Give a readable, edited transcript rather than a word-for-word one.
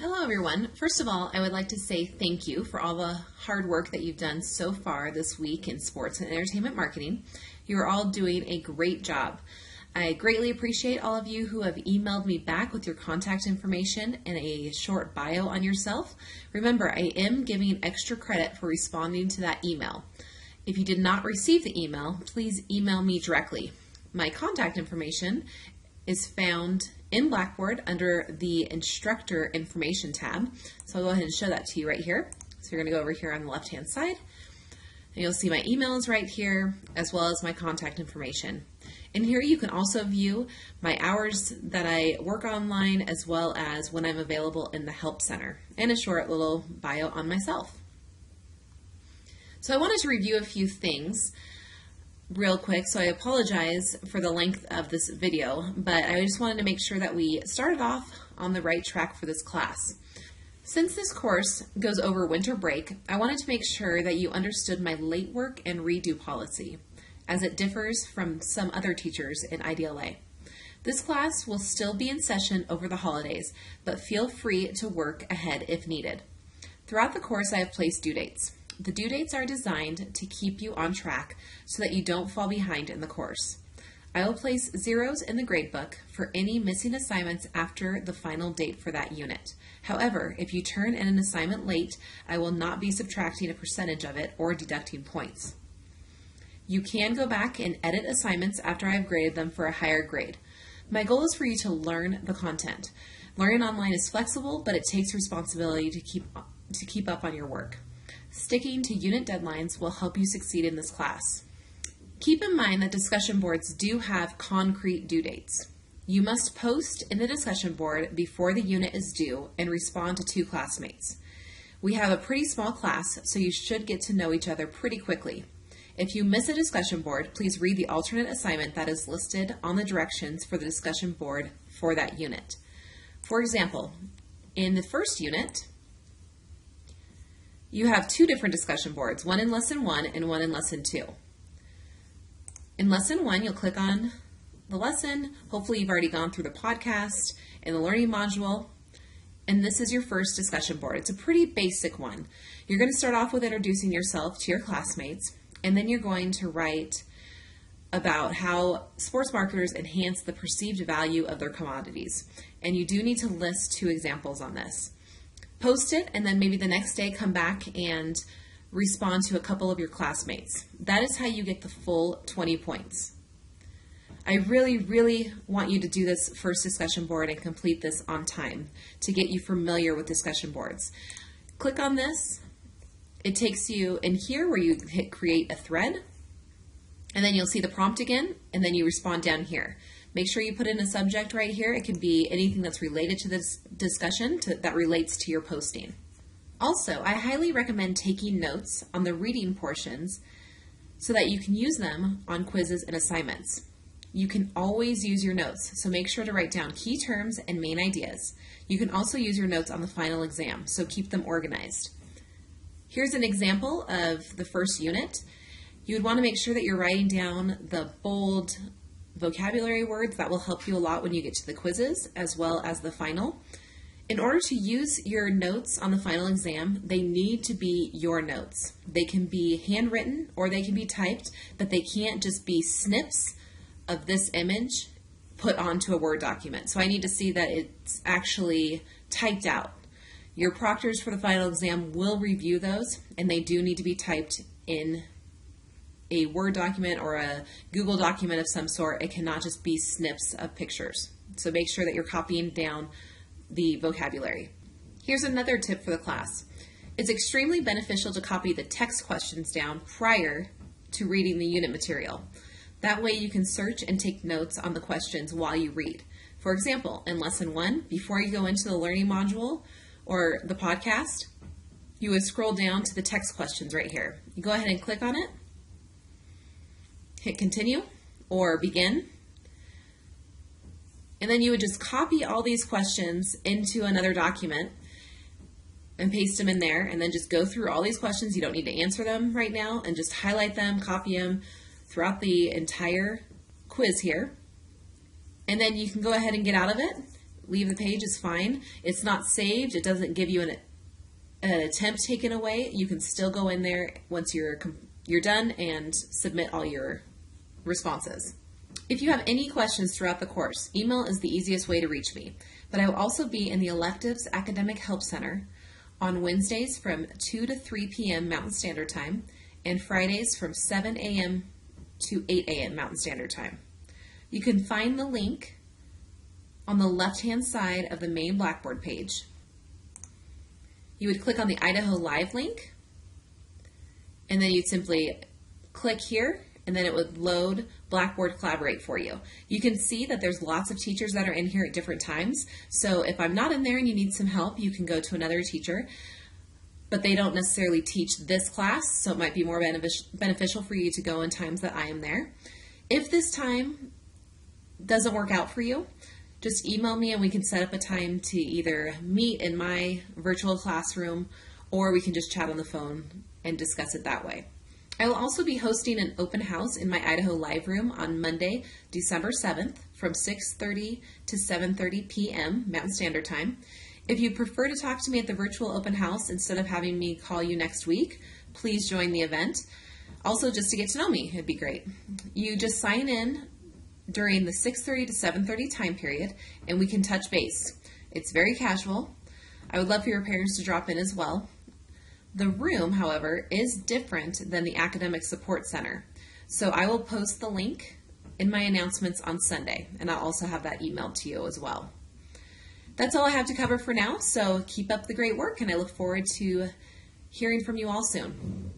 Hello everyone. First of all, I would like to say thank you for all the hard work that you've done so far this week in sports and entertainment marketing. You are all doing a great job. I greatly appreciate all of you who have emailed me back with your contact information and a short bio on yourself. Remember, I am giving extra credit for responding to that email. If you did not receive the email, please email me directly. My contact information is found in Blackboard under the Instructor Information tab. So I'll go ahead and show that to you right here. So you're going to go over here on the left-hand side, and you'll see my emails right here, as well as my contact information. In here you can also view my hours that I work online, as well as when I'm available in the Help Center, and a short little bio on myself. So I wanted to review a few things real quick, so I apologize for the length of this video, but I just wanted to make sure that we started off on the right track for this class. Since this course goes over winter break, I wanted to make sure that you understood my late work and redo policy, as it differs from some other teachers in IDLA. This class will still be in session over the holidays, but feel free to work ahead if needed. Throughout the course, I have placed due dates. The due dates are designed to keep you on track so that you don't fall behind in the course. I will place zeros in the gradebook for any missing assignments after the final date for that unit. However, if you turn in an assignment late, I will not be subtracting a percentage of it or deducting points. You can go back and edit assignments after I have graded them for a higher grade. My goal is for you to learn the content. Learning online is flexible, but it takes responsibility to keep up on your work. Sticking to unit deadlines will help you succeed in this class. Keep in mind that discussion boards do have concrete due dates. You must post in the discussion board before the unit is due and respond to 2 classmates. We have a pretty small class, so you should get to know each other pretty quickly. If you miss a discussion board, please read the alternate assignment that is listed on the directions for the discussion board for that unit. For example, in the first unit, you have 2 different discussion boards, one in Lesson 1 and one in Lesson 2. In Lesson 1, you'll click on the lesson. Hopefully you've already gone through the podcast and the learning module, and this is your first discussion board. It's a pretty basic one. You're going to start off with introducing yourself to your classmates, and then you're going to write about how sports marketers enhance the perceived value of their commodities. And you do need to list 2 examples on this. Post it, and then maybe the next day come back and respond to a couple of your classmates. That is how you get the full 20 points. I really want you to do this first discussion board and complete this on time to get you familiar with discussion boards. Click on this. It takes you in here where you hit create a thread, and then you'll see the prompt again, and then you respond down here. Make sure you put in a subject right here. It can be anything that's related to this discussion that relates to your posting. Also, I highly recommend taking notes on the reading portions so that you can use them on quizzes and assignments. You can always use your notes, so make sure to write down key terms and main ideas. You can also use your notes on the final exam, so keep them organized. Here's an example of the first unit. You would want to make sure that you're writing down the bold vocabulary words. That will help you a lot when you get to the quizzes as well as the final. In order to use your notes on the final exam, they need to be your notes. They can be handwritten or they can be typed, but they can't just be snips of this image put onto a Word document. So I need to see that it's actually typed out. Your proctors for the final exam will review those, and they do need to be typed in a Word document or a Google document of some sort. It cannot just be snips of pictures. So make sure that you're copying down the vocabulary. Here's another tip for the class. It's extremely beneficial to copy the text questions down prior to reading the unit material. That way you can search and take notes on the questions while you read. For example, in Lesson 1, before you go into the learning module or the podcast, you would scroll down to the text questions right here. You go ahead and click on it, hit continue or begin, and then you would just copy all these questions into another document and paste them in there, and then just go through all these questions. You don't need to answer them right now, and just highlight them, copy them throughout the entire quiz here. And then you can go ahead and get out of it, leave the page is fine. It's not saved. It doesn't give you an attempt taken away. You can still go in there once you're done and submit all your responses. If you have any questions throughout the course, email is the easiest way to reach me. But I will also be in the Electives Academic Help Center on Wednesdays from 2 to 3 p.m. Mountain Standard Time and Fridays from 7 a.m. to 8 a.m. Mountain Standard Time. You can find the link on the left-hand side of the main Blackboard page. You would click on the Idaho Live link, and then you'd simply click here, and then it would load Blackboard Collaborate for you. You can see that there's lots of teachers that are in here at different times, so if I'm not in there and you need some help, you can go to another teacher, but they don't necessarily teach this class, so it might be more beneficial for you to go in times that I am there. If this time doesn't work out for you, just email me and we can set up a time to either meet in my virtual classroom or we can just chat on the phone and discuss it that way. I will also be hosting an open house in my Idaho Live room on Monday, December 7th from 6:30 to 7:30 p.m. Mountain Standard Time. If you prefer to talk to me at the virtual open house instead of having me call you next week, please join the event. Also, just to get to know me, it'd be great. You just sign in during the 6:30 to 7:30 time period, and we can touch base. It's very casual. I would love for your parents to drop in as well. The room, however, is different than the Academic Support Center. So I will post the link in my announcements on Sunday, and I'll also have that emailed to you as well. That's all I have to cover for now, so keep up the great work, and I look forward to hearing from you all soon.